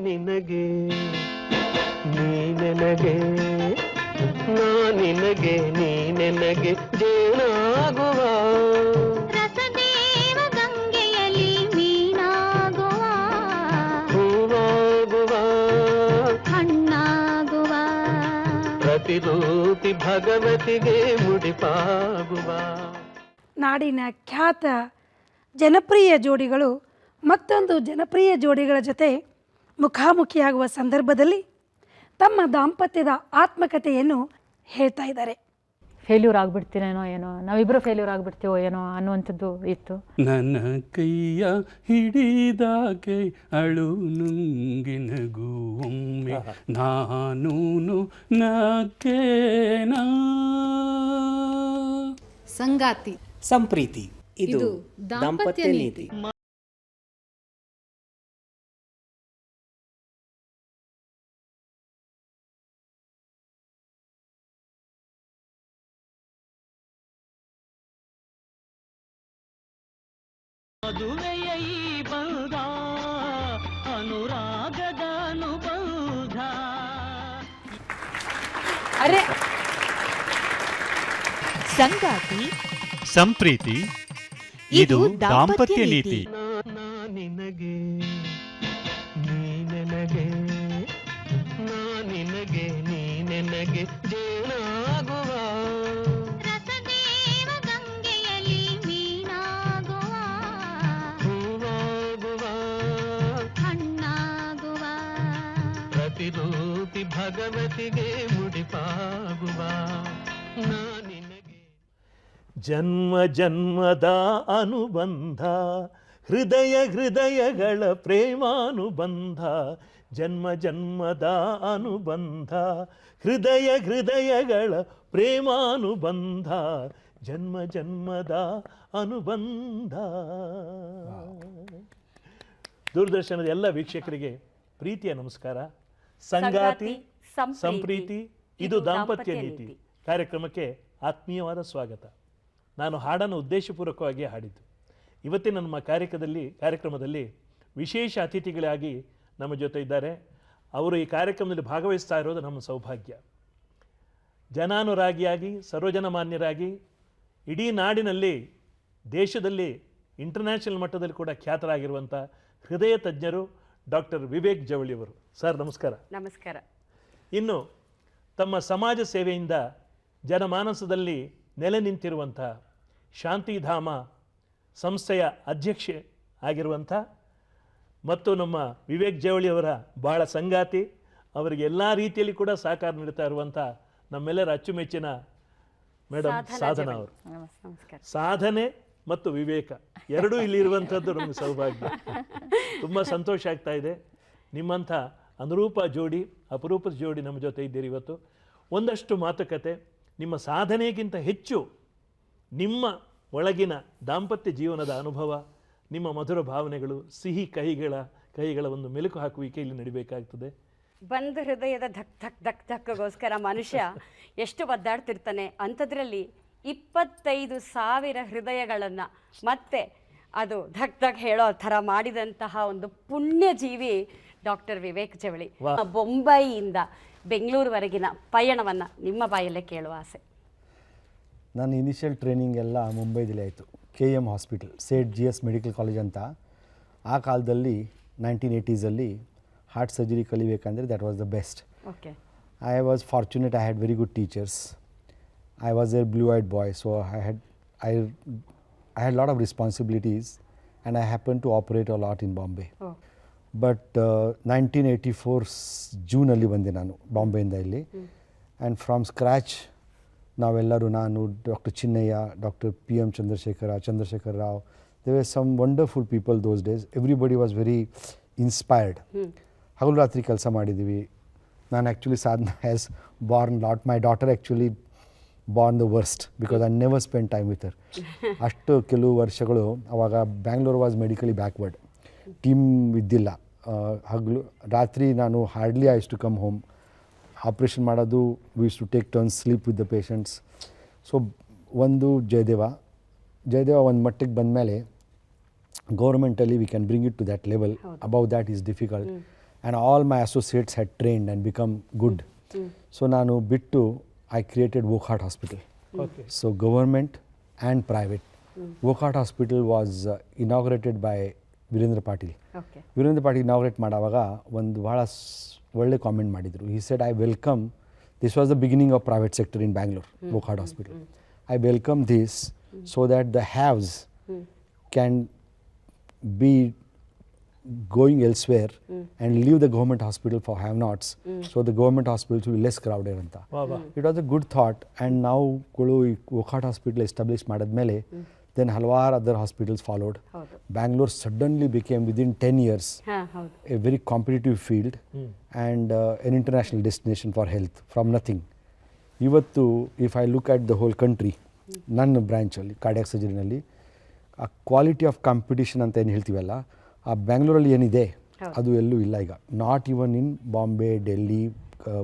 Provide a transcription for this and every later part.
ನಿನಗೆ ನೀನೆನಗೆ ನಿನಗೆ ನೀನೆನಗೆ ಜೇನಾಗುವ ರಸದೇವ ಗಂಗೆಯಲ್ಲಿ ಮೀನಾಗುವ ಹೂವಾಗುವ ಹಣ್ಣಾಗುವ ಪ್ರತಿರೂಪಿ ಭಗವತಿಗೆ ಮುಡಿಪಾಗುವ. ನಾಡಿನ ಖ್ಯಾತ ಜನಪ್ರಿಯ ಜೋಡಿಗಳು ಮತ್ತೊಂದು ಜನಪ್ರಿಯ ಜೋಡಿಗಳ ಜೊತೆ ಮುಖಾಮುಖಿಯಾಗುವ ಸಂದರ್ಭದಲ್ಲಿ ತಮ್ಮ ದಾಂಪತ್ಯದ ಆತ್ಮಕಥೆಯನ್ನು ಹೇಳ್ತಾ ಇದ್ದಾರೆ. ಫೇಲ್ಯೂರ್ ಆಗ್ಬಿಡ್ತೀನೇನೋ ಏನೋ, ನಾವಿಬ್ಬರು ಫೇಲ್ಯೂರ್ ಆಗ್ಬಿಡ್ತೀವೋ ಏನೋ ಅನ್ನುವಂಥದ್ದು ಇತ್ತು. ನನ್ನ ಕೈಯ ಹಿಡಿದಾಗೆ ಅಳು ನುಂಗಿನಗು ಒಮ್ಮೆ ನಾನೂನು ನಕ್ಕೇನಾ. ಸಂಗಾತಿ ಸಂಪ್ರೀತಿ ಇದು ದಾಂಪತ್ಯ ನೀತಿ. ಮದುವೆಯ ಈ ಬಂಧ ಅನುರಾಗದ ಅನುಬಂಧ. ಅರೆ ಸಂಗಾತಿ ಸಂಪ್ರೀತಿ ಇದು ದಾಂಪತ್ಯ ನೀತಿ. ನಿನಗೆ ನೀನೆನಗೆ ನಿನಗೆ ನೀನೆನಗೆ ಜೇನಾಗುವ ರಸದೇವ ಗಂಗೆಯಲ್ಲಿ ಮೀನಾಗುವ ಹೂವಾಗುವ ಹಣ್ಣಾಗುವ ಪ್ರತಿರೂಪಿ ಭಗವತಿಗೆ ಮುಡಿಪಾಗುವ. ನಿನಗೆ ಜನ್ಮ ಜನ್ಮದ ಅನುಬಂಧ ಹೃದಯ ಹೃದಯಗಳ ಪ್ರೇಮಾನುಬಂಧ. ಜನ್ಮ ಜನ್ಮದ ಅನುಬಂಧ ಹೃದಯ ಹೃದಯಗಳ ಪ್ರೇಮಾನುಬಂಧ. ಜನ್ಮ ಜನ್ಮದ ಅನುಬಂಧ. ದೂರದರ್ಶನದ ಎಲ್ಲ ವೀಕ್ಷಕರಿಗೆ ಪ್ರೀತಿಯ ನಮಸ್ಕಾರ. ಸಂಗಾತಿ ಸಂಪ್ರೀತಿ ಇದು ದಾಂಪತ್ಯ ನೀತಿ ಕಾರ್ಯಕ್ರಮಕ್ಕೆ ಆತ್ಮೀಯವಾದ ಸ್ವಾಗತ. ನಾನು ಹಾಡನ್ನು ಉದ್ದೇಶಪೂರ್ವಕವಾಗಿ ಹಾಡಿದ್ದು. ಇವತ್ತಿನ ನಮ್ಮ ಕಾರ್ಯಕ್ರಮದಲ್ಲಿ ವಿಶೇಷ ಅತಿಥಿಗಳಾಗಿ ನಮ್ಮ ಜೊತೆ ಇದ್ದಾರೆ. ಅವರು ಈ ಕಾರ್ಯಕ್ರಮದಲ್ಲಿ ಭಾಗವಹಿಸ್ತಾ ಇರೋದು ನಮ್ಮ ಸೌಭಾಗ್ಯ. ಜನಾನುರಾಗಿಯಾಗಿ ಸರ್ವಜನಮಾನ್ಯರಾಗಿ ಇಡೀ ನಾಡಿನಲ್ಲಿ ದೇಶದಲ್ಲಿ ಇಂಟರ್ನ್ಯಾಷನಲ್ ಮಟ್ಟದಲ್ಲಿ ಕೂಡ ಖ್ಯಾತರಾಗಿರುವಂಥ ಹೃದಯ ತಜ್ಞರು ಡಾಕ್ಟರ್ ವಿವೇಕ್ ಜವಳಿ ಅವರು. ಸರ್ ನಮಸ್ಕಾರ. ನಮಸ್ಕಾರ. ಇನ್ನು ತಮ್ಮ ಸಮಾಜ ಸೇವೆಯಿಂದ ಜನಮಾನಸದಲ್ಲಿ ನೆಲೆ ನಿಂತಿರುವಂಥ ಶಾಂತಿಧಾಮ ಸಂಸ್ಥೆಯ ಅಧ್ಯಕ್ಷೆ ಆಗಿರುವಂಥ ಮತ್ತು ನಮ್ಮ ವಿವೇಕ್ ಜವಳಿ ಅವರ ಬಹಳ ಸಂಗಾತಿ, ಅವರಿಗೆ ಎಲ್ಲ ರೀತಿಯಲ್ಲಿ ಕೂಡ ಸಹಕಾರ ನೀಡ್ತಾ ಇರುವಂಥ ನಮ್ಮೆಲ್ಲರ ಅಚ್ಚುಮೆಚ್ಚಿನ ಮೇಡಮ್ ಸಾಧನಾ ಅವರು. ಸಾಧನೆ ಮತ್ತು ವಿವೇಕ ಎರಡೂ ಇಲ್ಲಿರುವಂಥದ್ದು ನಮಗೆ ಸೌಭಾಗ್ಯ. ತುಂಬ ಸಂತೋಷ ಆಗ್ತಾ ಇದೆ. ನಿಮ್ಮಂಥ ಅನುರೂಪ ಜೋಡಿ, ಅಪರೂಪದ ಜೋಡಿ ನಮ್ಮ ಜೊತೆ ಇದ್ದೀರಿ ಇವತ್ತು. ಒಂದಷ್ಟು ಮಾತುಕತೆ, ನಿಮ್ಮ ಸಾಧನೆಗಿಂತ ಹೆಚ್ಚು ನಿಮ್ಮ ಒಳಗಿನ ದಾಂಪತ್ಯ ಜೀವನದ ಅನುಭವ, ನಿಮ್ಮ ಮಧುರ ಭಾವನೆಗಳು, ಸಿಹಿ ಕಹಿಗಳ ಒಂದು ಮೆಲುಕು ಹಾಕುವಿಕೆ ಇಲ್ಲಿ ನಡಿಬೇಕಾಗ್ತದೆ. ಬಂದ ಹೃದಯದ ಧಕ್ ಧಕ್ ಧಕ್ ಧಕ್ಗೋಸ್ಕರ ಮನುಷ್ಯ ಎಷ್ಟು ಒದ್ದಾಡ್ತಿರ್ತಾನೆ. ಅಂಥದ್ರಲ್ಲಿ 25,000 ಹೃದಯಗಳನ್ನು ಮತ್ತೆ ಅದು ಧಕ್ ಧಕ್ ಹೇಳೋ ಥರ ಮಾಡಿದಂತಹ ಒಂದು ಪುಣ್ಯ ಜೀವಿ ಡಾಕ್ಟರ್ ವಿವೇಕ್ ಜವಳಿ. ಬೊಂಬೈಯಿಂದ ಬೆಂಗಳೂರುವರೆಗಿನ ಪಯಣವನ್ನು ನಿಮ್ಮ ಬಾಯಲ್ಲೇ ಕೇಳುವ ಆಸೆ. ನಾನು ಇನಿಷಿಯಲ್ ಟ್ರೈನಿಂಗ್ ಎಲ್ಲ ಮುಂಬೈದಲ್ಲಿ ಆಯಿತು. KM hospital, Seth GS medical college ಅಂತ. ಆ ಕಾಲದಲ್ಲಿ 1980s ಹಾರ್ಟ್ ಸರ್ಜರಿ ಕಲಿಬೇಕಂದ್ರೆ that was the best. Okay. I was fortunate, I had very good teachers. I was a blue eyed boy, so I had a lot of responsibilities and I happened to operate a lot in Bombay. Oh. But 1984 ಜೂನಲ್ಲಿ ಬಂದೆ ನಾನು ಬಾಂಬೆಯಿಂದ ಇಲ್ಲಿ. And from scratch ನಾವೆಲ್ಲರೂ, ನಾನು, doctor Chinnaiah, doctor PM Chandrashekar Rao, there were some wonderful people those days. Everybody was very inspired. ಹಗಲು ರಾತ್ರಿ ಕೆಲಸ ಮಾಡಿದ್ದೀವಿ. ನಾನು actually Sadhana has borne lot. My daughter actually borne the worst because I never spend time with her. ಅಷ್ಟು ಕೆಲವು ವರ್ಷಗಳು ಅವಾಗ Bangalore was medically backward. Team ಇದ್ದಿಲ್ಲ. ಹಗಲು ರಾತ್ರಿ ನಾನು hardly I to come home. Operation ಮಾಡೋದು, we to take turns sleep with the patients. So ಒಂದು ಜಯದೇವ ಒಂದು ಮಟ್ಟಿಗೆ ಬಂದಮೇಲೆ ಗೌರ್ಮೆಂಟಲ್ಲಿ we can bring it to that level. Above that is difficult. and all my associates had trained and become good. So ನಾನು ಬಿಟ್ಟು I created Wokhart Hospital. Okay. So government and private. Wokhart Hospital was inaugurated by Virendra Patil. Okay Virendra Patil inaugurate ಮಾಡುವಾಗ ಒಂದು ಭಾಳ ಒಳ್ಳೆ comment ಮಾಡಿದರು. He said I welcome this was the beginning of private sector in Bangalore, Wockhardt hospital. I welcome this so that the haves can be going elsewhere and leave the government hospital for have-nots. So the government hospitals will be less crowded anta. It was a good thought, and now Wokhart Hospital established madadmele, then halwar other hospitals followed. Bangalore suddenly became within 10 years a very competitive field and an international destination for health from nothing. Ivattu if I look at the whole country, ನನ್ನ ಬ್ರಾಂಚಲ್ಲಿ cardiac ಸರ್ಜರಿನಲ್ಲಿ ಆ quality of competition ಅಂತ ಏನು ಹೇಳ್ತೀವಲ್ಲ, ಆ ಬ್ಯಾಂಗ್ಳೂರಲ್ಲಿ ಏನಿದೆ ಅದು ಎಲ್ಲೂ ಇಲ್ಲ ಈಗ. Not even in Bombay, Delhi,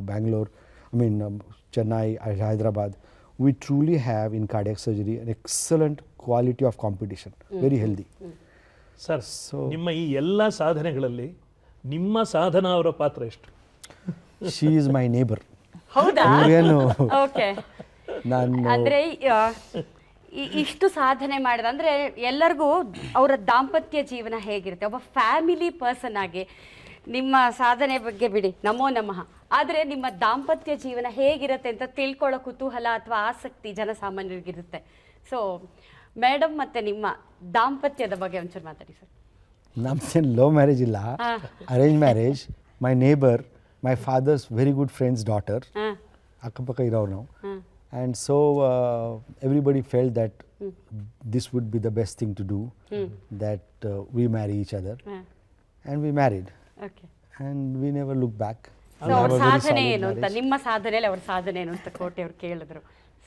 Bangalore, I mean Chennai, Hyderabad. We truly have in cardiac surgery an excellent quality of competition, very healthy. Sir, ನಿಮ್ಮ ಈ ಎಲ್ಲ ಸಾಧನೆಗಳಲ್ಲಿ ನಿಮ್ಮ ಸಾಧನಾ ಅವರ ಪಾತ್ರ ಎಷ್ಟು? She is my neighbor. ಹೌದಾ? ಏನು ಓಕೆ. ನಾನು ಅಂದ್ರೆ ಇಷ್ಟು ಸಾಧನೆ ಮಾಡಿದ್ರೆ ಅಂದರೆ ಎಲ್ಲರಿಗೂ ಅವರ ದಾಂಪತ್ಯ ಜೀವನ ಹೇಗಿರುತ್ತೆ, ಒಬ್ಬ ಫ್ಯಾಮಿಲಿ ಪರ್ಸನ್ ಆಗಿ ನಿಮ್ಮ ಸಾಧನೆ ಬಗ್ಗೆ ಬಿಡಿ, ನಮೋ ನಮಃ, ಆದರೆ ನಿಮ್ಮ ದಾಂಪತ್ಯ ಜೀವನ ಹೇಗಿರುತ್ತೆ ಅಂತ ತಿಳ್ಕೊಳ್ಳೋ ಕುತೂಹಲ ಅಥವಾ ಆಸಕ್ತಿ ಜನಸಾಮಾನ್ಯರಿಗಿರುತ್ತೆ. ಸೊ ಮೇಡಮ್ ಮತ್ತು ನಿಮ್ಮ ದಾಂಪತ್ಯದ ಬಗ್ಗೆ ಒಂಚೂರು ಮಾತಾಡಿ ಸರ್. ನಮ್ದೇನು ಲವ್ ಮ್ಯಾರೇಜ್ ಇಲ್ಲ, arrange marriage. My neighbour, my father's very good friends daughter, ಅಕ್ಕಪಕ್ಕ ಇರೋರು ನಾವು. And so everybody felt that this would be the best thing to do, that we marry each other, and we married. Okay. And we never looked back. So ಅವ್ರ ಸಾಧನೆ ಏನು ಅಂತ, ನಿಮ್ಮ ಸಾಧನೆಯಲ್ಲಿ ಅವ್ರ ಸಾಧನೆ ಏನು ಅಂತ ಕೋಟೆ ಅವ್ರು ಕೇಳಿದ್ರು.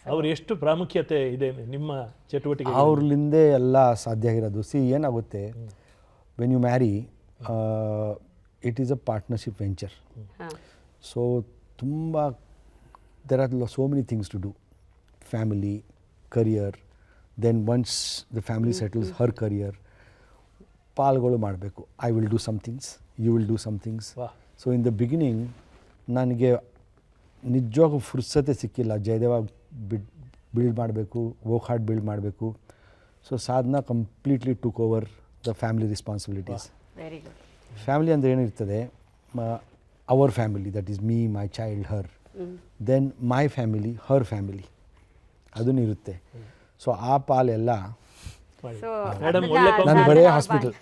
ಅವ್ರು ಎಷ್ಟು ಪ್ರಾಮುಖ್ಯತೆ ಇದೆ ನಿಮ್ಮ ಚಟುವಟಿಕೆ? ಅವ್ರಲಿಂದೇ ಎಲ್ಲ ಸಾಧ್ಯ ಆಗಿರೋದು. ಸಿ ಏನಾಗುತ್ತೆ, when you marry it is a partnership venture. So ತುಂಬ there are so many things to do. Family, career, then once the family settles, her career, ಪಾಲ್ಗಳು ಮಾಡಬೇಕು. I will do some things, you will do some things. So in the beginning ನನಗೆ ನಿಜವಾಗೂ ಫುರ್ಸತೆ ಸಿಕ್ಕಿಲ್ಲ. Jayadeva build ಮಾಡಬೇಕು, Wockhardt build ಮಾಡಬೇಕು. So Sadhana completely took over the family responsibilities. Very good. Family ಅಂದರೆ ಏನಿರ್ತದೆ, our family, that is me, my child, her. Then my family, her family, ಅದೂ ಇರುತ್ತೆ. So ಆ ಪಾಲೆಲ್ಲ ನಾನು ಬರೇ ಹಾಸ್ಪಿಟಲ್.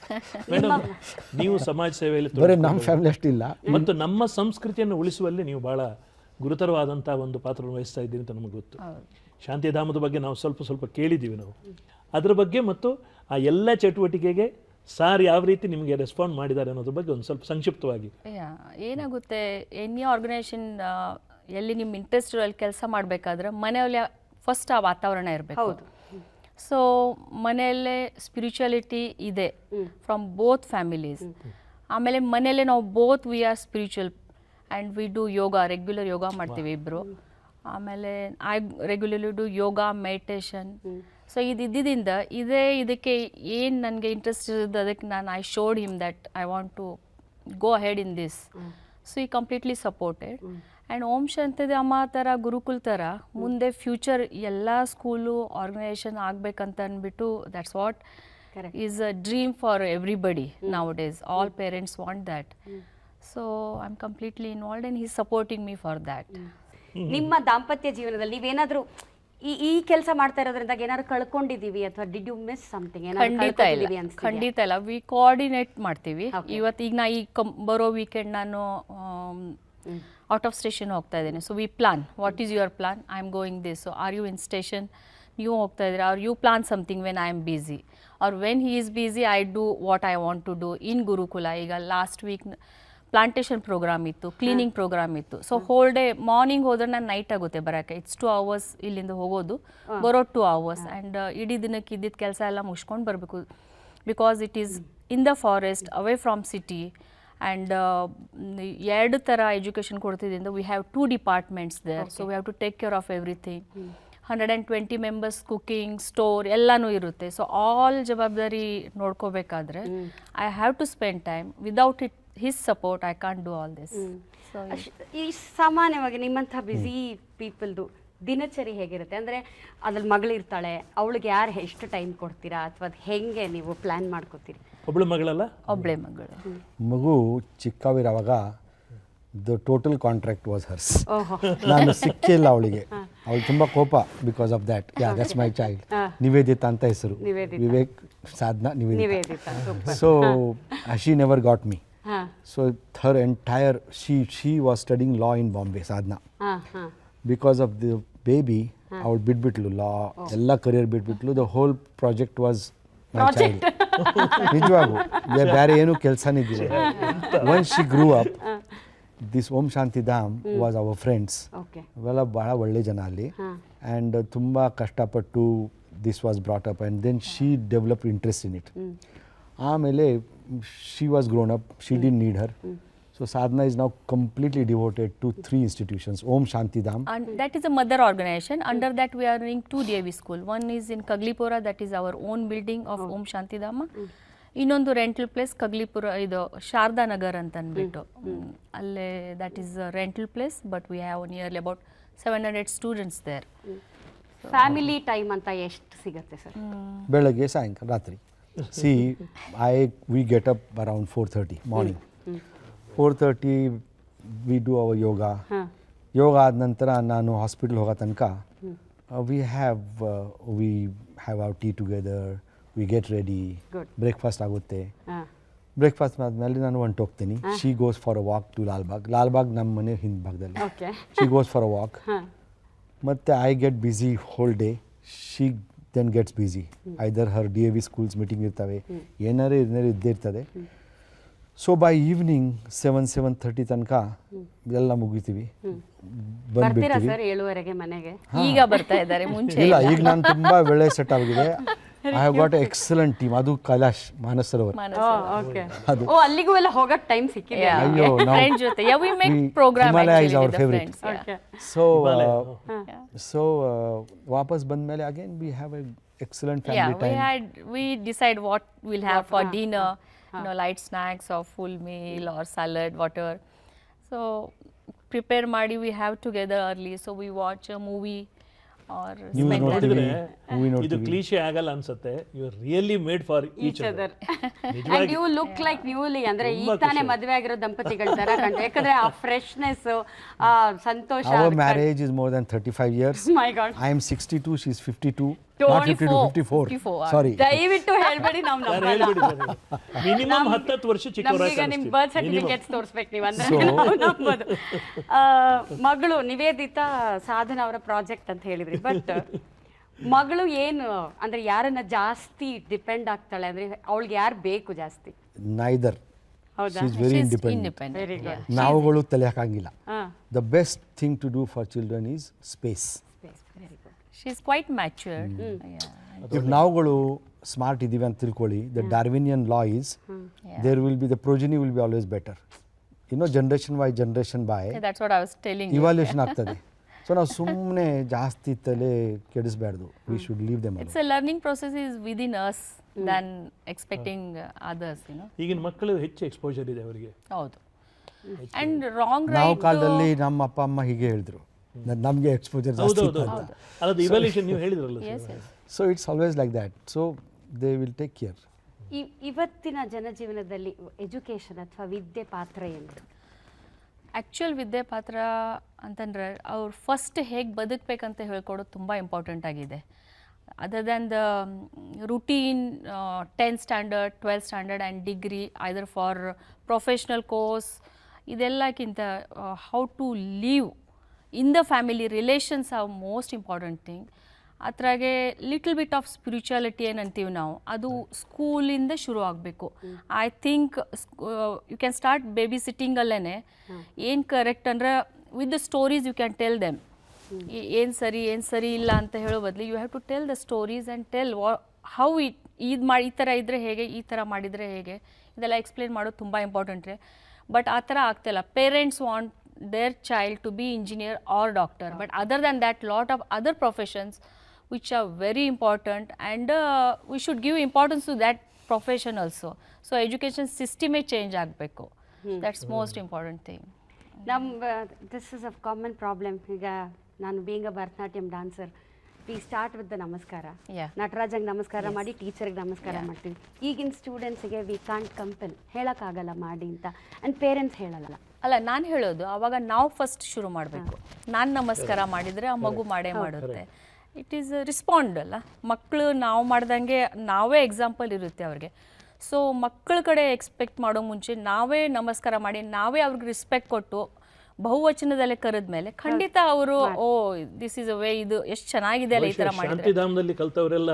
ನೀವು ಸಮಾಜ ಸೇವೆಯಲ್ಲಿ ಬರೀ ನಮ್ಮ ಫ್ಯಾಮಿಲಿ ಅಷ್ಟಿಲ್ಲ, ಮತ್ತು ನಮ್ಮ ಸಂಸ್ಕೃತಿಯನ್ನು ಉಳಿಸುವಲ್ಲಿ ನೀವು ಭಾಳ ಗುರುತರವಾದಂಥ ಒಂದು ಪಾತ್ರವನ್ನು ವಹಿಸ್ತಾ ಇದ್ದೀರಿ ಅಂತ ನಮಗೆ ಗೊತ್ತು. ಶಾಂತಿಧಾಮದ ಬಗ್ಗೆ ನಾವು ಸ್ವಲ್ಪ ಕೇಳಿದ್ದೀವಿ ನಾವು ಅದರ ಬಗ್ಗೆ, ಮತ್ತು ಆ ಎಲ್ಲ ಚಟುವಟಿಕೆಗೆ ಸಾರ್ ಯಾವ ರೀತಿ ನಿಮಗೆ ರೆಸ್ಪಾಂಡ್ ಮಾಡಿದ್ದಾರೆ ಅನ್ನೋದ್ರ ಬಗ್ಗೆ ಒಂದು ಸ್ವಲ್ಪ ಸಂಕ್ಷಿಪ್ತವಾಗಿ. ಏನಾಗುತ್ತೆ, ಎನಿ ಆರ್ಗನೈಸೇಷನ್ ಎಲ್ಲಿ ನಿಮ್ಮ ಇಂಟ್ರೆಸ್ಟ್ ಅಲ್ಲಿ ಕೆಲಸ ಮಾಡಬೇಕಾದ್ರೆ ಮನೆಯಲ್ಲಿ ಫಸ್ಟ್ ಆ ವಾತಾವರಣ ಇರಬೇಕು. ಸೊ ಮನೆಯಲ್ಲೇ ಸ್ಪಿರಿಚುಯಾಲಿಟಿ ಇದೆ ಫ್ರಮ್ ಬೋತ್ ಫ್ಯಾಮಿಲೀಸ್. ಆಮೇಲೆ ಮನೆಯಲ್ಲೇ ನಾವು both we are spiritual and we do yoga, regular yoga ಮಾಡ್ತೀವಿ ಇಬ್ಬರು. ಆಮೇಲೆ I regularly do yoga, meditation. So ಇದ್ದಿದ್ದರಿಂದ ಇದಕ್ಕೆ ಏನು ನನಗೆ ಇಂಟ್ರೆಸ್ಟ್ ಇರೋದು, ಅದಕ್ಕೆ I showed him that I want to go ahead in this. So ಈ completely supported. And Om Shantidhama ಥರ ಗುರುಕುಲ್ ಥರ ಮುಂದೆ ಫ್ಯೂಚರ್ ಎಲ್ಲ ಸ್ಕೂಲು ಆರ್ಗನೈಸೇಷನ್ ಆಗಬೇಕಂತ ಅಂದ್ಬಿಟ್ಟು, that's what is a dream for everybody nowadays. All parents want that. So I am completely involved and he's supporting me for that. ನಿಮ್ಮ ದಾಂಪತ್ಯ ಜೀವನದಲ್ಲಿ ನೀವೇನಾದರೂ ಈ ಕೆಲಸ ಮಾಡ್ತಾ ಇರೋದ್ರಿಂದ ಏನಾದ್ರು ಕಳ್ಕೊಂಡಿದ್ದೀವಿ ಅಥವಾ ಡಿಡ್ ಯು ಮಿಸ್ ಸಮಥಿಂಗ್? ಖಂಡಿತ ಇಲ್ಲ. ವಿ ಕೋಆರ್ಡಿನೇಟ್ ಮಾಡ್ತೀವಿ. ಇವತ್ತು ಈಗ ನಾ ಈ ಬರೋ ವೀಕೆಂಡ್ ನಾನು ಔಟ್ ಆಫ್ ಸ್ಟೇಷನ್ ಹೋಗ್ತಾ ಇದ್ದೀನಿ. So we plan, what is your plan? I am going this. So are you in station? ನೀವು ಹೋಗ್ತಾ ಇದ್ದೀರಾ? Are you plan something when I am busy, or when he is busy I do what I want to do in Gurukula. ಈಗ last week plantation programme ಇತ್ತು, cleaning programme ಇತ್ತು. So whole day morning ಹೋದ್ರೆ ನಾನು night ಆಗುತ್ತೆ ಬರೋಕ್ಕೆ. It's 2 hours ಇಲ್ಲಿಂದ ಹೋಗೋದು, ಬರೋ 2 hours. ಆ್ಯಂಡ್ ಇಡೀ ದಿನಕ್ಕೆ ಇದ್ದಿದ್ದ ಕೆಲಸ ಎಲ್ಲ ಮುಗಿಸ್ಕೊಂಡು ಬರಬೇಕು. Because it is in the forest, away from city. And 2 ಥರ ಎಜುಕೇಷನ್ ಕೊಡ್ತಿದ್ದರಿಂದ we have 2 departments there. So we have to take care of everything. 120 members, cooking, store ಎಲ್ಲನೂ ಇರುತ್ತೆ. ಸೊ ಆಲ್ ಜವಾಬ್ದಾರಿ ನೋಡ್ಕೋಬೇಕಾದ್ರೆ I have to spend time. Without his support, I can't do all this. So ಈ ಸಾಮಾನ್ಯವಾಗಿ ನಿಮ್ಮಂಥ busy ಪೀಪಲ್ದು ದಿನಚರಿ ಹೇಗಿರುತ್ತೆ? ಅಂದರೆ ಅದ್ರಲ್ಲಿ ಮಗಳಿರ್ತಾಳೆ, ಅವಳಿಗೆ ಯಾರು ಎಷ್ಟು ಟೈಮ್ ಕೊಡ್ತೀರಾ ಅಥವಾ ಅದು ಹೆಂಗೆ ನೀವು ಪ್ಲ್ಯಾನ್ ಮಾಡ್ಕೋತೀರಿ? ಒಬ್ಬಳು ಮಗಳಲ್ಲ, ಒಬ್ಬಳೇ ಮಗಳು. ಮಗು ಚಿಕ್ಕವಿರುವಾಗ the total contract was hers. ನಾನು ಸಿಕ್ಕಿಲ್ಲ ಅವಳಿಗೆ, ಅವಳು ತುಂಬ ಕೋಪ because of that. Yeah, that's my child. Nivedita ಅಂತ ಹೆಸರು, Vivek Sadhana Nivedita. So she never got me. So her entire she was studying law in Bombay, Sadhana. Because of the baby, ಅವಳು ಬಿಟ್ಬಿಟ್ಲು ಲಾ, ಎಲ್ಲ ಕರಿಯರ್ ಬಿಟ್ಬಿಟ್ಲು. The whole project was my child. ನಿಜವಾಗೂ ಬೇರೆ ಏನು ಕೆಲಸನೇ ಇದ್ದಿಲ್ಲ. Once she grew up, this Om Shanti Dham was our friends. ಅವೆಲ್ಲ ಭಾಳ ಒಳ್ಳೆ ಜನ ಅಲ್ಲಿ. ಆ್ಯಂಡ್ ತುಂಬ ಕಷ್ಟಪಟ್ಟು this was brought up and then she develop interest in it. ಆಮೇಲೆ she was grown up, she didn't need her. So Sadhana is now completely devoted to 3 institutions, Om Shanti Dham. And that is a mother organization. Under that we are doing 2 DAV school. One is in Kaglipura, that is our own building of Om Shanti Dhama. ಇನ್ನೊಂದು rental place Kaggalipura, ಇದು ಶಾರದಾ ನಗರ್ ಅಂತ ಅಂದ್ಬಿಟ್ಟು ಅಲ್ಲೇ, that is rental place, but we have nearly about 700 students there. Family time ಅಂತ ಎಷ್ಟು ಸಿಗುತ್ತೆ sir? ಬೆಳಗ್ಗೆ ಸಾಯಂಕಾಲ ರಾತ್ರಿ. See, we get up around 4:30 morning. 4:30 we do our yoga. ಯೋಗ ಆದ ನಂತರ ನಾನು ಹಾಸ್ಪಿಟಲ್ ಹೋಗೋ ತನಕ we have our tea together, we get ready, breakfast ಆಗುತ್ತೆ. ಬ್ರೇಕ್ಫಾಸ್ಟ್ ಆದಮೇಲೆ ನಾನು ಹೊಂಟೋಗ್ತೀನಿ. She goes for a walk to Lalbagh ನಮ್ಮ ಮನೆ ಹಿಂದ್ ಭಾಗದಲ್ಲಿ. She goes for a walk. ಮತ್ತು I get busy whole day. She then gets busy. Either her DAV schools meeting ಇರ್ತವೆ, ಏನಾರೇ ಇದ್ದೇ ಇರ್ತದೆ. ಸೊ ಬೈ ಈವ್ನಿಂಗ್ 7:30 ತನಕ ಎಲ್ಲ ಮುಗಿತೀವಿ, ಬಂದ್ಬಿಡ್ತೀವಿ. 7:30 ಮನೆಗೆ ಈಗ ಬರ್ತಾ ಇದ್ದಾರೆ, ಮುಂಚೆ ಇಲ್ಲ. ಈಗ ನಾನು ತುಂಬ ಒಳ್ಳೆ ಸೆಟ್ ಆಗಿದೆ. I have got A excellent team. ಅದು ಕೈಲಾಶ್ ಮಾನಸರೋವರ್. ಅದು ಅಲ್ಲಿಗೂ ಎಲ್ಲ ಹೋಗಕ್ಕೆ ಟೈಮ್ ಸಿಕ್ಕಿದೆ. ಅಯ್ಯೋ, ಫ್ರೆಂಡ್ಸ್ ಜೊತೆ we make program Himalaya is actually our with the favorite. friends. So ವಾಪಸ್ ಬಂದ್ಮೇಲೆ again we have a excellent family time. We decide what we'll have for dinner, light snacks or full meal or salad, whatever. So prepare ಮಾಡಿ we have together early, so we watch a movie or spend ನೋಡಿದ್ರೆ ಇದು cliche ಆಗಲ್ಲ ಅನ್ಸುತ್ತೆ. You are really made for each other. And you look like newly, ಅಂದ್ರೆ ಈಗ ತಾನೇ ಮದುವೆ ಆಗಿರೋ ದಂಪತಿಗಳ ತರ ಕಂಡು. ಯಾಕಂದ್ರೆ ಆ ಫ್ರೆಶ್ನೆಸ್, ಆ ಸಂತೋಷ. Our marriage is more than 35 years. My God. I am 62, she is 52. Not 52, 54. Sorry. ದಯವಿಟ್ಟು ಹೇಳ್ಬೇಡಿ, ನಾವು ನಂಬಲ್ಲ. ಮಿನಿಮಮ್ 10 ವರ್ಷ ಚಿಕ್ಕವರಾಗಿ ನಮ್ಗೆ ನಿಮ್ಮ ಬರ್ತ್ ಸರ್ಟಿಫಿಕೇಟ್ಸ್ ತೋರಿಸ್ಬೇಕು ನೀವು, ಅಂದ್ರೆ ನಾವು ನಂಬೋದು. ಮಗಳು ನಿವೇದಿತಾ ಸಾಧನ ಅವರ ಪ್ರಾಜೆಕ್ಟ್ ಅಂತ ಹೇಳಿದ್ರಿ, ಬಟ್ ಮಗಳು ಏನು ಅಂದ್ರೆ ಯಾರನ್ನ ಜಾಸ್ತಿ ಡಿಪೆಂಡ್ ಆಗ್ತಾಳೆ? ಅಂದ್ರೆ ಅವಳಿಗೆ ಯಾರು ಬೇಕು ಜಾಸ್ತಿ? Neither. ಹೌದಾ? She is very independent. Very good. ನಾವುಗಳು ತಲೆ ಹಾಕಂಗಿಲ್ಲ. The best thing to do for children is space. She is quite matured. If ನಾವುಗಳು ಸ್ಮಾರ್ಟ್ ಇದೀವಿ ಅಂತ ತಿಳ್ಕೊಳ್ಳಿ, the Darwinian law is there will be, the progeny will be always better. Generation by That's what I was telling you. evaluation ಆಗ್ತದೆ. So ನಾವು ಸುಮ್ಮನೆ ಜಾಸ್ತಿ ತಲೆ ಕೆಡಿಸಬಾರ್ದು. We should leave them alone. It's a learning process is within us than expecting others, ಈಗಿನ ಮಕ್ಕಳು ಹೆಚ್ಚು exposure ಇದೆ ಅವರಿಗೆ. ಹೌದು. And wrong ನಾವು right ಕಾಲದಲ್ಲಿ ನಮ್ಮ ಅಪ್ಪ ಅಮ್ಮ ಹೀಗೆ ಹೇಳಿದ್ರು, ನಮಗೆ ಎಕ್ಸ್ಪೋಜರ್ ಜಾಸ್ತಿ ಇತ್ತು ಅಂತ. ಅದು ಇವಾಲ್ಯೂಷನ್ ನೀವು ಹೇಳಿದ್ರಲ್ಲ. So it's always like that. So they will take care. ಇವತ್ತಿನ ಜನಜೀವನದಲ್ಲಿ ಎಜುಕೇಷನ್ ಅಥವಾ ವಿದ್ಯೆ ಪಾತ್ರ ಏನು? ಆ್ಯಕ್ಚುಯಲ್ ವಿದ್ಯೆ ಪಾತ್ರ ಅಂತಂದರೆ ಅವ್ರು ಫಸ್ಟ್ ಹೇಗೆ ಬದುಕಬೇಕಂತ ಹೇಳ್ಕೊಡೋದು ತುಂಬ ಇಂಪಾರ್ಟೆಂಟ್ ಆಗಿದೆ. Other than the routine 10th standard 12th standard and degree either for professional course, ಇದೆಲ್ಲಕ್ಕಿಂತ how to live in the family relations are most important thing. ಅದ್ರಾಗೆ ಲಿಟಲ್ ಬಿಟ್ ಆಫ್ ಸ್ಪಿರಿಚುಯಾಲಿಟಿ ಏನಂತೀವಿ ನಾವು, ಅದು ಸ್ಕೂಲಿಂದ ಶುರು ಆಗಬೇಕು. I think you can start baby ಸಿಟ್ಟಿಂಗಲ್ಲೇ ಏನು ಕರೆಕ್ಟ್ ಅಂದ್ರೆ with the stories you can tell them. ಏನು ಸರಿ ಇಲ್ಲ ಅಂತ ಹೇಳೋ ಬದಲು you have to tell the stories and tell how ಈ ಥರ ಇದ್ದರೆ ಹೇಗೆ, ಈ ಥರ ಮಾಡಿದರೆ ಹೇಗೆ, ಇದೆಲ್ಲ ಎಕ್ಸ್ಪ್ಲೇನ್ ಮಾಡೋದು ತುಂಬ ಇಂಪಾರ್ಟೆಂಟ್ ರೀ. ಬಟ್ ಆ ಥರ ಆಗ್ತಾಯಿಲ್ಲ. Parents want their child to be engineer or doctor, but other than that lot of other professions which are very important, and we should give importance to that profession also. So education system change ಆಗಬೇಕು. That's most important thing. This is a common problem. ಈಗ ನಾನು being a Bharatanatyam dancer, we start with the ನಮಸ್ಕಾರ. ನಟರಾಜಂಗೆ ನಮಸ್ಕಾರ ಮಾಡಿ, ಟೀಚರ್ಗೆ ನಮಸ್ಕಾರ ಮಾಡ್ತೀವಿ. ಈಗಿನ ಸ್ಟೂಡೆಂಟ್ಸಿಗೆ we can't compel, ಹೇಳೋಕ್ಕಾಗಲ್ಲ ಮಾಡಿ ಅಂತ, ಆ್ಯಂಡ್ ಪೇರೆಂಟ್ಸ್ ಹೇಳಲ್ಲ. ಅಲ್ಲ, ನಾನು ಹೇಳೋದು ಅವಾಗ ನಾವು ಫಸ್ಟ್ ಶುರು ಮಾಡಬೇಕು. ನಾನು ನಮಸ್ಕಾರ ಮಾಡಿದರೆ ಆ ಮಗು ಮಾಡೇ ಮಾಡುತ್ತೆ. ಇಟ್ ಈಸ್ ರಿಸ್ಪಾಂಡ್ ಅಲ್ಲ. ಮಕ್ಕಳು ನಾವು ಮಾಡ್ದಂಗೆ ನಾವೇ ಎಕ್ಸಾಂಪಲ್ ಇರುತ್ತೆ ಅವ್ರಿಗೆ. ಸೊ ಮಕ್ಕಳ ಕಡೆ ಎಕ್ಸ್ಪೆಕ್ಟ್ ಮಾಡೋ ಮುಂಚೆ ನಾವೇ ನಮಸ್ಕಾರ ಮಾಡಿ, ನಾವೇ ಅವ್ರಿಗೆ ರೆಸ್ಪೆಕ್ಟ್ ಕೊಟ್ಟು ಬಹುವಚನದಲ್ಲೇ ಕರೆದ್ಮೇಲೆ ಖಂಡಿತ ಅವರು oh this is a way, ಇದು ಎಷ್ಟು ಚೆನ್ನಾಗಿದೆ ಅಲ್ಲ ಈ ಥರ ಮಾಡಿದ್ರೆ. ಶಾಂತಿಧಾಮದಲ್ಲಿ ಕಲ್ತವರೆಲ್ಲ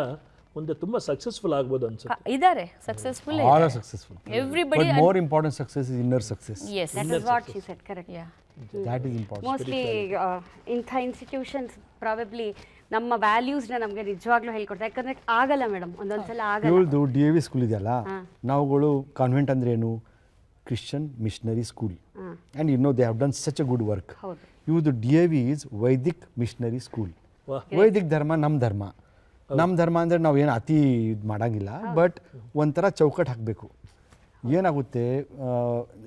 ಮುಂದೆ ತುಂಬಾ ಸಕ್ಸಸ್ಫುಲ್ ಆಗ್ಬೋದು ಅನ್ಸುತ್ತೆ. ಇದ್ದಾರೆ, successful. All are successful. Everybody. But more important success is inner success. Yes. That is what she said, correct. Yeah. That is important. Mostly ಇಂಥ ಇನ್ಸ್ಟಿಟ್ಯೂಷನ್ಸ್ ಪ್ರಾಬಬ್ಲಿ ನಮ್ಮ ವ್ಯಾಲ್ಯೂಸ್ನ ನಮಗೆ ನಿಜವಾಗ್ಲೂ ಹೇಳ್ಕೊಡ್ತಾರೆ. ಯಾಕಂದ್ರೆ ಆಗಲ್ಲ ಮೇಡಮ್, ಒಂದೊಂದ್ಸಲ ಆಗಲ್ಲ. ಇವಳ್ದು DAV ಸ್ಕೂಲ್ ಇದೆಯಲ್ಲ, ನಾವುಗಳು ಕಾನ್ವೆಂಟ್ ಅಂದ್ರೆ ಏನು, Christian missionary school, and you know they have done such a good work. ಇವ್ದು DAV is Vaidik missionary school. ವೈದಿಕ್ ಧರ್ಮ ನಮ್ಮ ಧರ್ಮ. ನಮ್ಮ ಧರ್ಮ ಅಂದರೆ ನಾವು ಏನು ಅತಿ ಇದು ಮಾಡೋಂಗಿಲ್ಲ, ಬಟ್ ಒಂಥರ ಚೌಕಟ್ಟು ಹಾಕಬೇಕು. ಏನಾಗುತ್ತೆ,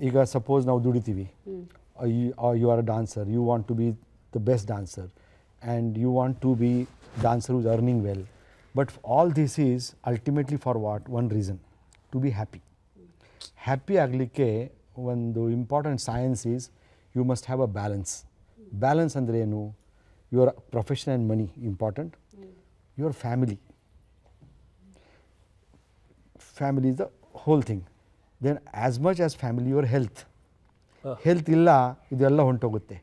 ಈಗ ಸಪೋಸ್ ನಾವು ದುಡಿತೀವಿ, you are a dancer, you want to be the best dancer, and you want to be dancer whose earning well. But all this is ultimately for what, one reason, to be happy. Happy ಆಗಲಿಕ್ಕೆ ಒಂದು important science is you must have a balance. Balance ಅಂದರೆ ಏನು, your profession and money important, your family is the whole thing. Then as much as family, your health. Health illa idella hontogutte.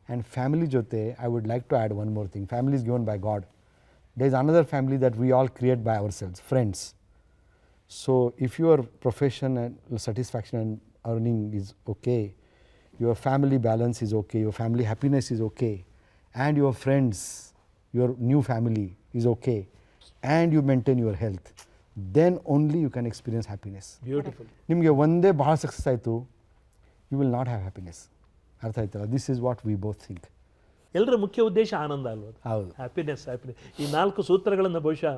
And family jote I would like to add one more thing. Family is given by God. There is another family that we all create by ourselves, friends. So if your profession and satisfaction and earning is okay, your family balance is okay, your family happiness is okay, and your friends, your new family is okay, and you maintain your health, then only you can experience happiness. Beautiful. ನಿಮಗೆ ಒಂದೇ ಭಾಳ success ಆಯಿತು, you will not have happiness. ಅರ್ಥ ಆಯ್ತಲ್ಲ? This is what we both think. ಎಲ್ಲರ ಮುಖ್ಯ ಉದ್ದೇಶ ಆನಂದ ಅಲ್ವಾ? ಹೌದು. ಹ್ಯಾಪಿನೆಸ್. ಈ 4 ಸೂತ್ರಗಳನ್ನು ಬಹುಶಃ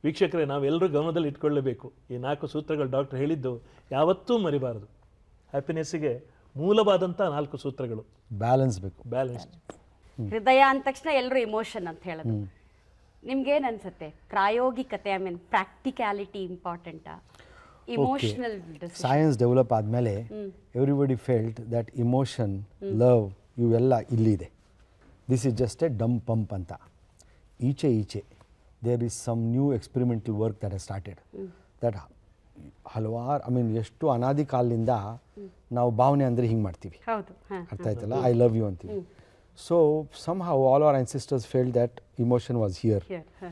ವೀಕ್ಷಕರೇ ನಾವೆಲ್ಲರೂ ಗಮನದಲ್ಲಿ ಇಟ್ಕೊಳ್ಳಬೇಕು. ಈ 4 ಸೂತ್ರಗಳು ಡಾಕ್ಟರ್ ಹೇಳಿದ್ದು ಯಾವತ್ತೂ ಮರಿಬಾರದು. ಹ್ಯಾಪಿನೆಸ್ಸಿಗೆ ಮೂಲವಾದಂಥ 4 ಸೂತ್ರಗಳು. ಬ್ಯಾಲೆನ್ಸ್ ಬೇಕು. ಬ್ಯಾಲೆನ್ಸ್. ಹೃದಯ ಅಂದ ತಕ್ಷಣ ಎಲ್ಲರೂ ಇಮೋಷನ್ ಅಂತ ಹೇಳೋದು. ನಿಮ್ಗೇನು ಅನ್ಸುತ್ತೆ, ಪ್ರಾಯೋಗಿಕತೆ, ಐ ಮೀನ್ ಪ್ರಾಕ್ಟಿಕ್ಯಾಲಿಟಿ ಇಂಪಾರ್ಟೆಂಟಾ, ಇಮೋಷನಲ್? ಸೈನ್ಸ್ ಡೆವಲಪ್ ಆದಮೇಲೆ everybody felt that emotion, love ಇವೆಲ್ಲ ಇಲ್ಲಿದೆ. This is just a dumb pump ಅಂತ. ಈಚೆ there is some new experimental work that has started. That ಹಲವಾರು, ಐ ಮೀನ್ ಎಷ್ಟು ಅನಾದಿ ಕಾಲದಿಂದ ನಾವು ಭಾವನೆ ಅಂದರೆ ಹಿಂಗೆ ಮಾಡ್ತೀವಿ. ಅರ್ಥ ಆಯ್ತಲ್ಲ? ಐ ಲವ್ ಯು ಅಂತೀವಿ. So somehow all our ancestors felt that emotion was here.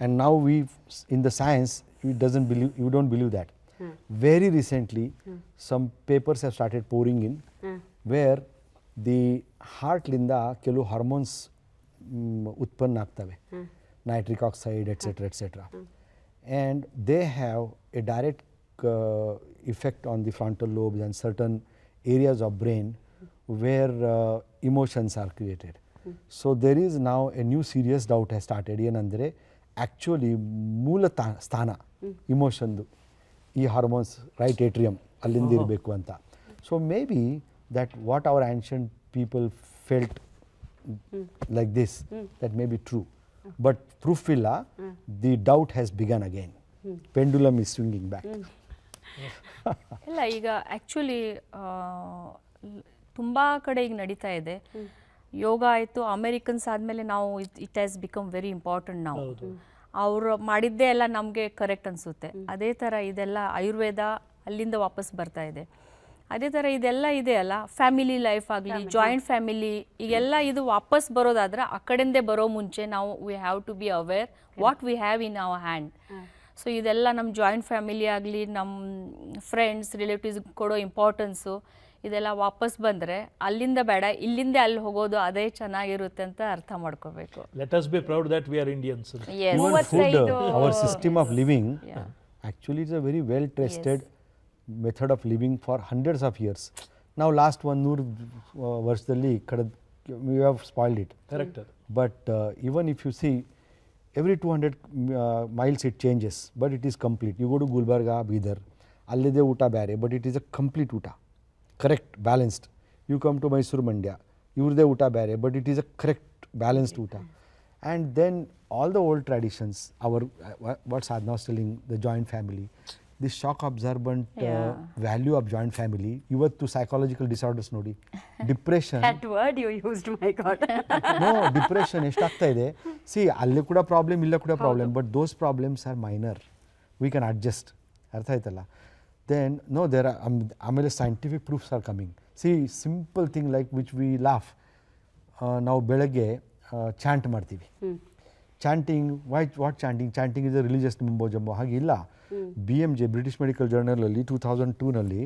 And now we, in the science, we don't believe that. Very recently, some papers have started pouring in, where the heart linda kelu hormones utpanna ಆಗ್ತವೆ, nitric oxide, etc. And they have a direct effect on the frontal lobes and certain areas of brain where emotions are created. So there is now a new serious doubt has started. ಏನಂದರೆ actually ಮೂಲ ಸ್ಥಾನ ಇಮೋಷನ್ದು ಈ hormones right ಏಟ್ರಿಯಮ್ ಅಲ್ಲಿಂದ ಇರಬೇಕು ಅಂತ. So maybe that what our ancient people felt like this, that may be true, but proof ಇಲ್ಲ. The doubt has begun again. Pendulum is swinging back. ಇಲ್ಲ, ಈಗ ಆ್ಯಕ್ಚುಲಿ ತುಂಬ ಕಡೆ ಈಗ ನಡೀತಾ ಇದೆ. ಯೋಗ ಆಯಿತು, ಅಮೇರಿಕನ್ಸ್ ಆದಮೇಲೆ ನಾವು it has become very important. ನಾವು ಅವರು ಮಾಡಿದ್ದೇ ಎಲ್ಲ ನಮಗೆ ಕರೆಕ್ಟ್ ಅನಿಸುತ್ತೆ. ಅದೇ ಥರ ಇದೆಲ್ಲ ಆಯುರ್ವೇದ ಅಲ್ಲಿಂದ ವಾಪಸ್ ಬರ್ತಾ ಇದೆ. ಅದೇ ಥರ ಇದೆಲ್ಲ ಇದೆ ಅಲ್ಲ, ಫ್ಯಾಮಿಲಿ ಲೈಫ್ ಆಗಲಿ, ಜಾಯಿಂಟ್ ಫ್ಯಾಮಿಲಿ, ಈಗೆಲ್ಲ ಇದು ವಾಪಸ್ ಬರೋದಾದ್ರೆ ಆ ಕಡೆಯಿಂದೇ ಬರೋ ಮುಂಚೆ ನಾವು we have to be aware what we have in our hand. So ಇದೆಲ್ಲ ನಮ್ಮ ಜಾಯಿಂಟ್ ಫ್ಯಾಮಿಲಿ ಆಗಲಿ, ನಮ್ಮ ಫ್ರೆಂಡ್ಸ್ ರಿಲೇಟಿವ್ಸ್ ಕೊಡೋ ಇಂಪಾರ್ಟೆನ್ಸು, ಇದೆಲ್ಲ ವಾಪಸ್ ಬಂದರೆ ಅಲ್ಲಿಂದ ಬೇಡ, ಇಲ್ಲಿಂದ ಅಲ್ಲಿ ಹೋಗೋದು ಅದೇ ಚೆನ್ನಾಗಿರುತ್ತೆ ಅಂತ ಅರ್ಥ ಮಾಡ್ಕೋಬೇಕು. Let us be proud that we are Indians. Yes. Even food, our system of living, actually it's a very well tested method of living for hundreds of years. Now last 100 ವರ್ಷದಲ್ಲಿ we have spoiled it. Correct. But even if you see, every 200 miles it changes, but it is complete. You go to Gulbarga, Bidar, ಅಲ್ಲಿದೆ ಊಟ ಬೇರೆ, but it is a complete oota. Correct balanced. You come to Mysuru Mandya, ಇವ್ರದೇ ಊಟ ಬೇರೆ, but it is a correct balanced oota. And then all the old traditions, our what Sadhana was telling, the joint family, this shock absorbent value of joint family. ಇವತ್ತು psychological disorders ನೋಡಿ, depression, That word you used, my God. No depression ಎಷ್ಟಾಗ್ತಾ ಇದೆ. See ಅಲ್ಲಿ ಕೂಡ problem, ಇಲ್ಲ ಕೂಡ problem, but those problems are minor, we can adjust. ಅರ್ಥ ಆಯ್ತಲ್ಲ? ದೆನ್ ನೋ ದೇರ್ ಆಮೇಲೆ scientific proofs are coming. See simple thing like which we laugh, ನಾವು ಬೆಳಗ್ಗೆ ಚಾಂಟ್ ಮಾಡ್ತೀವಿ. Chanting, what chanting? Chanting is a religious mumbo jumbo. ಹಾಗಿಲ್ಲ. BMJ British medical ಜರ್ನಲಲ್ಲಿ 2002ನಲ್ಲಿ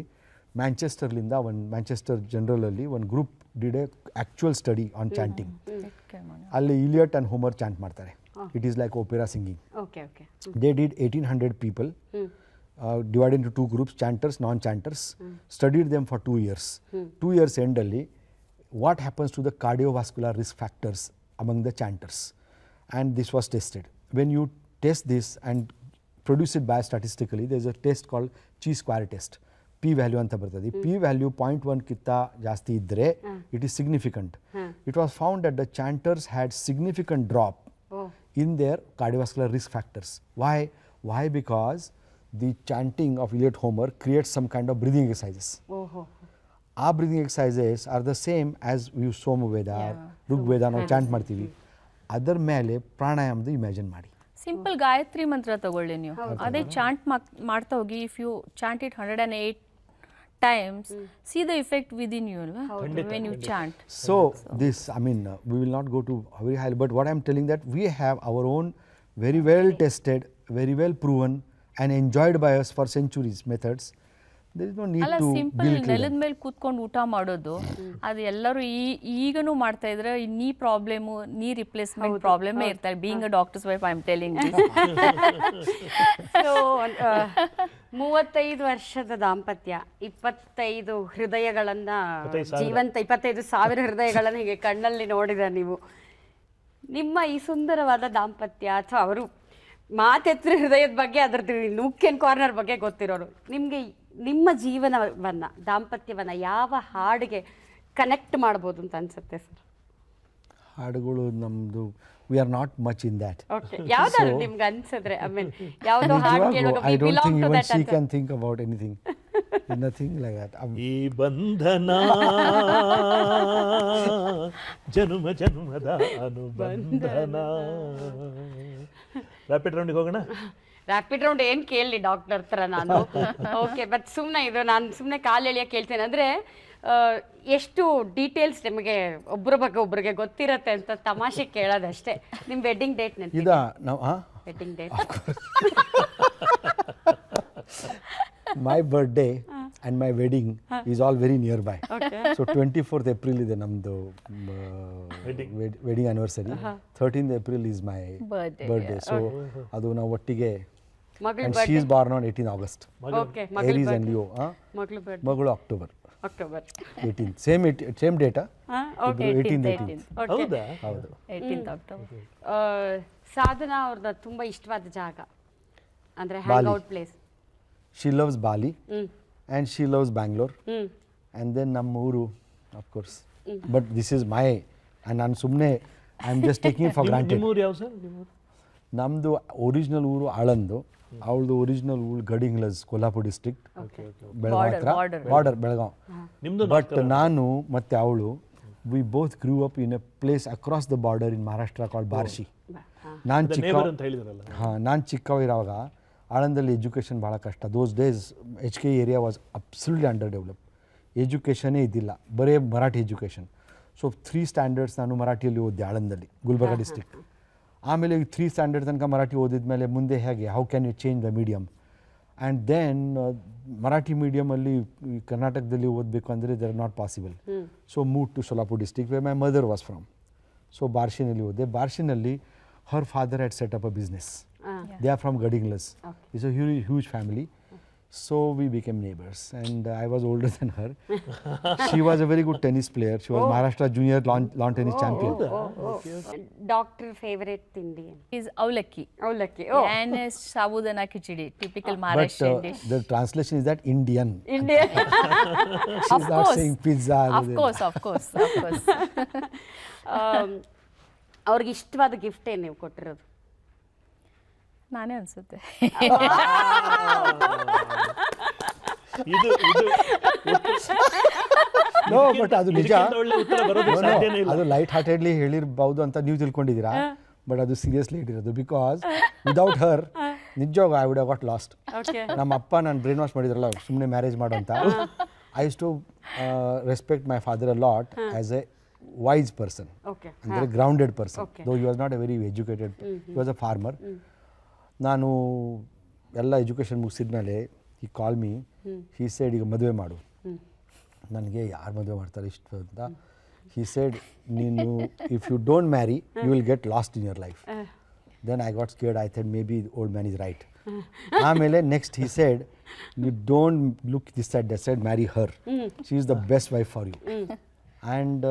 Manchester ಜನರಲಲ್ಲಿ ಒಂದು group did a actual study on chanting. ಅಲ್ಲಿ Iliad and Homer chant ಮಾಡ್ತಾರೆ. It is like opera singing. They did 1800 people, divided into 2 groups, chanters, non-chanters, studied them for 2 years. 2 years endally, what happens to the cardiovascular risk factors among the chanters? And this was tested. When you test this and produce it biostatistically, there is a test called chi-square test. P value anta bartadi. P value 0.1 kitta jasti iddre, it is significant. It was found that the chanters had significant drop in their cardiovascular risk factors. Why? Because the chanting of Iliad Homer creates some kind of breathing exercises. Our breathing exercises are the same as we use Somaveda, Rigveda, ನಾವು chant ಮಾಡ್ತೀವಿ. ಅದರ ಮೇಲೆ ಪ್ರಾಣಾಯಾಮದ imagine ಮಾಡಿ. Simple Gayatri ಮಂತ್ರ ತಗೊಳ್ಳಿ ನೀವು, ಅದೇ ಚಾಂಟ್ ಮಾಡ್ತಾ ಹೋಗಿ. If you chant it 108 times, see the effect within you when you chant. So this, I mean, we will not go to very high, but what I am telling that we have our own very well tested, very well proven and enjoyed by us for centuries methods. There is no need ಅಲ್ಲ, to simple ನೆಲದ ಮೇಲೆ ಕೂತ್ಕೊಂಡು ಊಟ ಮಾಡೋದು, ಅದು ಎಲ್ಲರೂ ಈಗನೂ ಮಾಡ್ತಾ ಇದ್ರೆ. ನೀ ಪ್ರಾಬ್ಲಮ್, ನೀ ರಿಪ್ಲೇಸ್ಮೆಂಟ್ ಪ್ರಾಬ್ಲಮೇ ಇರ್ತಾರೆ. Being a doctors wife, I am telling. So 35 ವರ್ಷದ ದಾಂಪತ್ಯ, 25 ಹೃದಯಗಳನ್ನ ಜೀವಂತ, 25,000 ಹೃದಯಗಳನ್ನು ಹೀಗೆ ಕಣ್ಣಲ್ಲಿ ನೋಡಿದ ನೀವು. ನಿಮ್ಮ ಈ ಸುಂದರವಾದ ದಾಂಪತ್ಯ, ಅಥವಾ ಅವರು ಮಾತೆತ್ರ ಹೃದಯದ ಬಗ್ಗೆ, ಅದರದ್ದು ನೂಕೆನ್ ಕಾರ್ನರ್ ಬಗ್ಗೆ ಗೊತ್ತಿರೋರು, ನಿಮಗೆ ನಿಮ್ಮ ಜೀವನವನ್ನು, ದಾಂಪತ್ಯವನ್ನು ಯಾವ ಹಾಡಿಗೆ ಕನೆಕ್ಟ್ ಮಾಡ್ಬೋದು ಅಂತ ಅನ್ಸುತ್ತೆ ಸರ್? ಹಾಡುಗಳು ನಮ್ಮದು, we are not much in that. Okay, ಯಾವ್ದಾದ್ರು ನಿಮ್ಗೆ ಅನ್ಸಿದ್ರೆ, ಐ ಮೀನ್ ಯಾವುದೋ ಹಾಡು ಕೇಳುವಾಗ I don't think even she can think about anything. Nothing like that. ಈ ಬಂಧನ ಜನುಮ ಜನುಮದ ಅನುಬಂಧನ. ರ್ಯಾಪಿಡ್ ರೌಂಡಿಗೆ ಹೋಗೋಣ. ರ್ಯಾಪಿಡ್ ರೌಂಡ್ ಏನು ಕೇಳಲಿ ಡಾಕ್ಟರ್ ಹತ್ರ ನಾನು. ಓಕೆ, ಬಟ್ ಸುಮ್ಮನೆ ಇದು ನಾನು ಸುಮ್ಮನೆ ಕಾಲು ಎಳಿಯೋಕೆ ಕೇಳ್ತೇನೆ. ಅಂದರೆ ಎಷ್ಟು ಡೀಟೇಲ್ಸ್ ನಿಮಗೆ ಒಬ್ಬರ ಬಗ್ಗೆ ಒಬ್ಬರಿಗೆ ಗೊತ್ತಿರತ್ತೆ ಅಂತ ತಮಾಷೆ ಕೇಳೋದಷ್ಟೇ. ನಿಮ್ಮ ವೆಡ್ಡಿಂಗ್ ಡೇಟ್ ಇದಾ? ನಾವು wedding date, my birthday and my wedding is all very nearby. So 24th April ಇದೆ ನಮ್ಮದು wedding anniversary. 13th April is my birthday. So ಅದು ನಾವು ಒಟ್ಟಿಗೆ, and she is born on 18th August. Okay, Aries and Leo. ಮಗಳು October 18th. Same date. Okay, 18th. ಹೌದಾ? ಹೌದು. 18th October. ಸಾಧನಾ ಅವ್ರದ್ದು ತುಂಬ ಇಷ್ಟವಾದ ಜಾಗ ಅಂದರೆ ಹ್ಯಾಂಗ್ out place? She loves Bali and she loves Bangalore. And then ನಮ್ಮ ಊರು, of course. But this is my, and ನಾನು ಸುಮ್ಮನೆ I am just taking for granted. ನಿಮ್ಮೂರು ಯಾವ ಸರ್? ನಮ್ಮದು ಒರಿಜಿನಲ್ ಊರು ಆಳಂದು, ಅವಳದು ಒರಿಜಿನಲ್ ಊರು ಗಡಿಂಗ್ಲಸ್, ಕೊಲ್ಹಾಪುರ ಡಿಸ್ಟ್ರಿಕ್ಟ್, ಬೆಳಗಾವಿ ಹತ್ರ, ಬಾರ್ಡರ್ ಬೆಳಗಾವಿ. ಬಟ್ ನಾನು ಮತ್ತು ಅವಳು, we both grew up in a place across the border in Maharashtra called Barshi. ನಾನು ಚಿಕ್ಕವಿರುವಾಗ ಆಳಂದಲ್ಲಿ ಎಜುಕೇಷನ್ ಭಾಳ ಕಷ್ಟ. Those days HK area was absolutely under develop. ಎಜುಕೇಷನೇ ಇದ್ದಿಲ್ಲ, ಬರೀ ಮರಾಠಿ ಎಜುಕೇಷನ್. ಸೊ 3 ಸ್ಟ್ಯಾಂಡರ್ಡ್ಸ್ ನಾನು ಮರಾಠಿಯಲ್ಲಿ ಓದಿದೆ ಆಳಂದಲ್ಲಿ, ಗುಲ್ಬರ್ಗ ಡಿಸ್ಟ್ರಿಕ್ಟ್. ಆಮೇಲೆ 3 ಸ್ಟ್ಯಾಂಡರ್ಡ್ ತನಕ ಮರಾಠಿ ಓದಿದ್ಮೇಲೆ ಮುಂದೆ ಹೇಗೆ, how can you change the medium? And then Marathi ಮೀಡಿಯಮಲ್ಲಿ ಕರ್ನಾಟಕದಲ್ಲಿ ಓದಬೇಕು ಅಂದರೆ there not possible. So move to Solapur district where my mother was from. So ಬಾರ್ಶಿನಲ್ಲಿ ಓದಿದೆ. ಬಾರ್ಶಿನಲ್ಲಿ her father had set up a business. They are from Gadinglas. It's a huge family. So we became neighbors, and I was older than her. She was a very good tennis player. She was Maharashtra junior lawn tennis champion. Doctor favorite ತಿಂಡಿ is ಅವಲಕ್ಕಿ. ಅವಲಕ್ಕಿ. And ಸಾಬೂದನ khichdi, typical But Maharashtrian dish. the translation is that Indian. India. She's not course. saying pizza. Of course, of course, of course. ಅವ್ರಿಗೆ ಇಷ್ಟವಾದ gift ಏನು ನೀವು ಕೊಟ್ಟಿರೋದು? ನಾನೇ ಅನ್ಸುತ್ತೆ. ಇದು No, but ಅದು ನಿಜ. ಇದಕ್ಕಿಂತ ಒಳ್ಳೆ ಉತ್ತರ ಬರೋದಕ್ಕೆ ಸಾಧ್ಯನೇ ಇಲ್ಲ. ಅದು ಲೈಟ್ ಹಾರ್ಟೆಡ್ಲಿ ಹೇಳಿರ್ಬಹುದು ಅಂತ ನೀವು ತಿಳ್ಕೊಂಡಿದ್ದೀರಾ, ಬಟ್ ಅದು ಸೀರಿಯಸ್ಲಿ ಹೇಳಿರೋದು. ಬಿಕಾಸ್ ವಿದೌಟ್ ಹರ್ ನಿಜವಾಗ I would have got lost. ನಮ್ಮ ಅಪ್ಪ ನಾನು ಬ್ರೈನ್ ವಾಶ್ ಮಾಡಿದ್ರಲ್ಲ ಸುಮ್ಮನೆ ಮ್ಯಾರೇಜ್ ಮಾಡು ಅಂತ. I used to respect my father a lot as a wise person, ಅಂದರೆ grounded person. Though he was not a very educated, he was a farmer. ನಾನು ಎಲ್ಲ ಎಜುಕೇಷನ್ ಮುಗಿಸಿದ್ಮೇಲೆ ಈ ಕಾಲ್ ಮೀ, ಹಿ side ಈಗ ಮದುವೆ ಮಾಡು. ನನಗೆ ಯಾರು ಮದುವೆ ಮಾಡ್ತಾರೆ ಇಷ್ಟು ಅಂತ. ಹಿ ಸೈಡ್ ನೀನು if you don't marry you will get lost in your life. Then I got scared. I think maybe old man is right. ಆಮೇಲೆ next he said you don't look this side that side, marry her. She is the best wife for you. And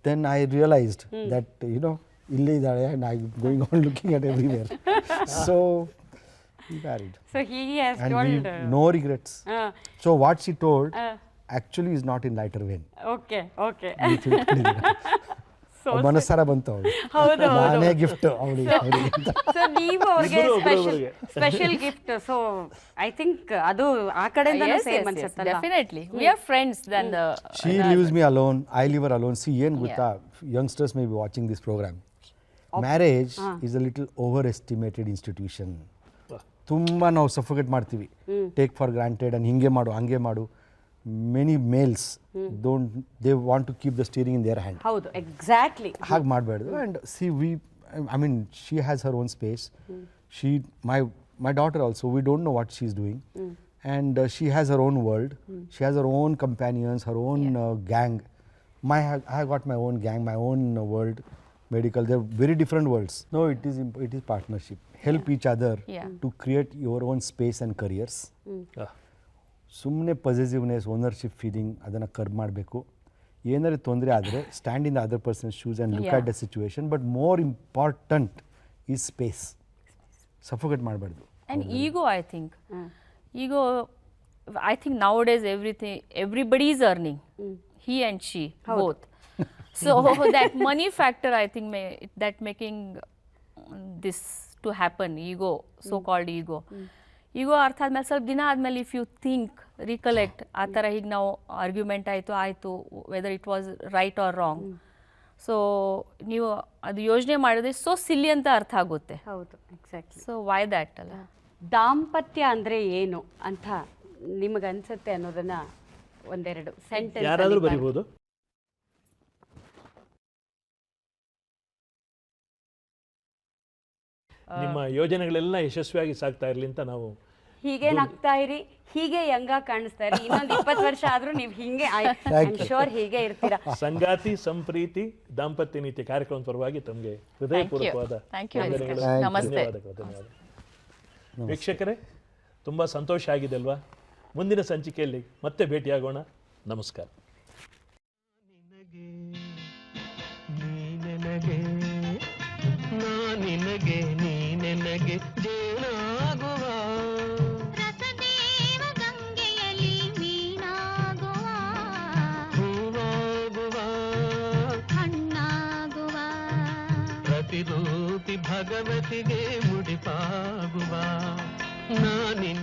then I realized that, you know, illé idale and I'm going on looking at everywhere. So we married. So he has and told. No regrets. So what she told actually is not in lighter vein. Okay, okay. ಮನಸ್ಸಾರ ಬಂತು ಅವಳು. ಹೌದು, ನಾನೇ gift ಅವಳಿಗೆ. So ನೀವು ಅವ್ರಿಗೆ special gift. So I think ಅದು ಆ ಕಡೆಯಿಂದನೇ same ಅನ್ಸುತ್ತಲ್ಲ. Definitely. We are friends than the. She leaves me alone, I leave her alone. See, ಏನು ಗೊತ್ತಾ, youngsters may be watching this program. Marriage is a little overestimated institution. ತುಂಬ ನಾವು suffocate ಮಾಡ್ತೀವಿ, take for granted and ಹಿಂಗೆ ಮಾಡು ಹಂಗೆ ಮಾಡು. Many males don't, they want to keep the steering in their hand. ಹೌದು, ಎಕ್ಸಾಕ್ಟ್ಲಿ ಹಾಗೆ ಮಾಡಬಾರ್ದು. And see we, I mean she has her own space. She my daughter also, we don't know what she's doing. And she has her own world. She has her own companions, her own gang. I got my own gang, my own world, medical. They're very different worlds. No, it is partnership. Help each other to create your own space and careers. ಸುಮ್ಮನೆ possessiveness, ownership feeling ಅದನ್ನು curb ಮಾಡಬೇಕು. ಏನಾದ್ರು ತೊಂದರೆ ಆದರೆ stand in the other person shoes and look at the situation. But more important is space. Suffocate ಮಾಡಬಾರ್ದು. And ego, I think. Ego, I think nowadays everybody is earning. He and she, both. So that money factor, I think, that making this to happen, ego, so-called ego. Ego ಅರ್ಥ ಆದ್ಮೇಲೆ ಸ್ವಲ್ಪ ದಿನ ಆದಮೇಲೆ if you think, recollect, ಆ ಥರ ಹೀಗೆ ನಾವು argument ಆಯಿತು whether it was right or wrong. So ನೀವು ಅದು ಯೋಚನೆ ಮಾಡಿದ್ರೆ ಸೋ ಸಿಲ್ಲಿ ಅಂತ ಅರ್ಥ ಆಗುತ್ತೆ. ಹೌದು, ಎಕ್ಸಾಕ್ಟ್ಲಿ. ಸೊ ವೈ ದ್ಯಾಟ್ ಅಲ್ಲ. ದಾಂಪತ್ಯ ಅಂದರೆ ಏನು ಅಂತ ನಿಮಗನ್ಸುತ್ತೆ ಅನ್ನೋದನ್ನ ಒಂದೆರಡು ಸೆಂಟೆನ್ಸ್ ಯಾರಾದರೂ ಬರಿಬೋದು. ನಿಮ್ಮ ಯೋಜನೆಗಳೆಲ್ಲ ಯಶಸ್ವಿಯಾಗಿ ಸಾಗ್ತಾ ಇರಲಿ ಅಂತ ನಾವು. ಹೀಗೆ ನಗ್ತಾ ಇರಿ, ಹೀಗೆ ಯಂಗ ಕಾಣಿಸ್ತಾ ಇರಿ. ಇನ್ನೊಂದು 20 ವರ್ಷ ಆದ್ರೂ ನೀವು ಹಿಂಗೆ ಶೋರ್ ಹೀಗೆ ಇರ್ತೀರಾ. ಸಂಗಾತಿ ಸಂಪ್ರೀತಿ ದಾಂಪತ್ಯ ನೀತಿ ಕಾರ್ಯಕ್ರಮದ ಪರವಾಗಿ ತಮಗೆ ಹೃದಯಪೂರ್ವಕವಾದ ಧನ್ಯವಾದಗಳು. ಧನ್ಯವಾದ. ವೀಕ್ಷಕರೇ, ತುಂಬ ಸಂತೋಷ ಆಗಿದೆ ಅಲ್ವಾ? ಮುಂದಿನ ಸಂಚಿಕೆಯಲ್ಲಿ ಮತ್ತೆ ಭೇಟಿಯಾಗೋಣ. ನಮಸ್ಕಾರ. ನಿನಗೆ ನೀನೆನಗೆ ಜೇನಾಗುವ, ರಸದೇವ ಗಂಗೆಯಲ್ಲಿ ಮೀನಾಗುವ, ಹೂವಾಗುವ, ಹಣ್ಣಾಗುವ, ಪ್ರತಿರೂಪಿ ಭಗವತಿಗೆ ಮುಡಿಪಾಗುವ. ನಾನಿನ